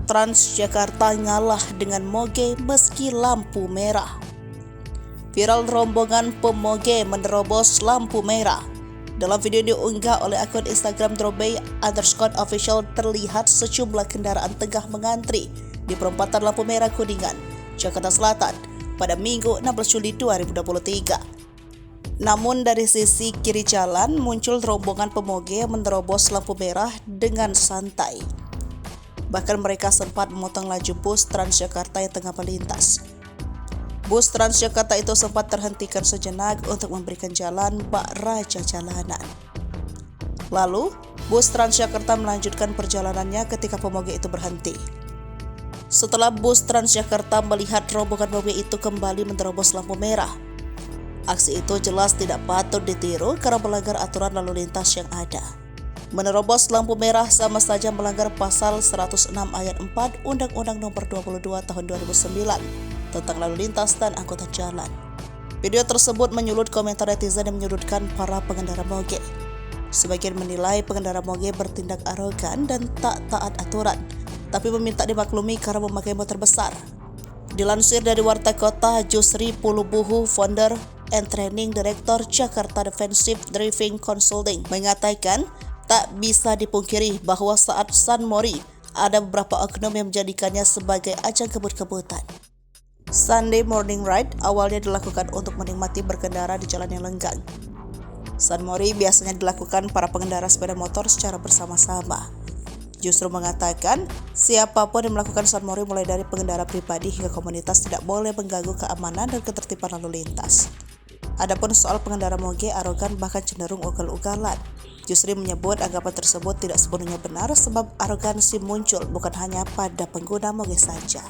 Transjakarta ngalah dengan moge meski lampu merah. Viral rombongan pemoge menerobos lampu merah. Dalam video diunggah oleh akun Instagram @drobey_official terlihat sejumlah kendaraan tengah mengantri di perempatan lampu merah Kuningan, Jakarta Selatan pada Minggu 16 Juli 2023. Namun dari sisi kiri jalan muncul rombongan pemoge menerobos lampu merah dengan santai. Bahkan mereka sempat memotong laju bus Transjakarta yang tengah melintas. Bus Transjakarta itu sempat terhentikan sejenak untuk memberikan jalan bak raja jalanan. Lalu, bus Transjakarta melanjutkan perjalanannya ketika pemoge itu berhenti. Setelah bus Transjakarta melihat rombongan pemoge itu kembali menerobos lampu merah, aksi itu jelas tidak patut ditiru karena melanggar aturan lalu lintas yang ada. Menerobos lampu merah sama saja melanggar pasal 106 ayat 4 Undang-Undang Nomor 22 Tahun 2009 tentang lalu lintas dan angkutan jalan. Video tersebut menyulut komentar netizen yang menyudutkan para pengendara moge. Sebagian menilai pengendara moge bertindak arogan dan tak taat aturan, tapi meminta dimaklumi karena memakai motor besar. Dilansir dari Warta Kota, Jusri Pulubuhu, founder and training director Jakarta Defensive Driving Consulting, mengatakan tak bisa dipungkiri bahwa saat San Mori ada beberapa oknum yang menjadikannya sebagai ajang kebut-kebutan. Sunday Morning Ride awalnya dilakukan untuk menikmati berkendara di jalan yang lenggang. San Mori biasanya dilakukan para pengendara sepeda motor secara bersama-sama. Justru mengatakan siapapun yang melakukan San Mori mulai dari pengendara pribadi hingga komunitas tidak boleh mengganggu keamanan dan ketertiban lalu lintas. Adapun soal pengendara moge arogan bahkan cenderung ugal-ugalan. Jusri menyebut anggapan tersebut tidak sepenuhnya benar sebab arogansi muncul bukan hanya pada pengguna moge saja.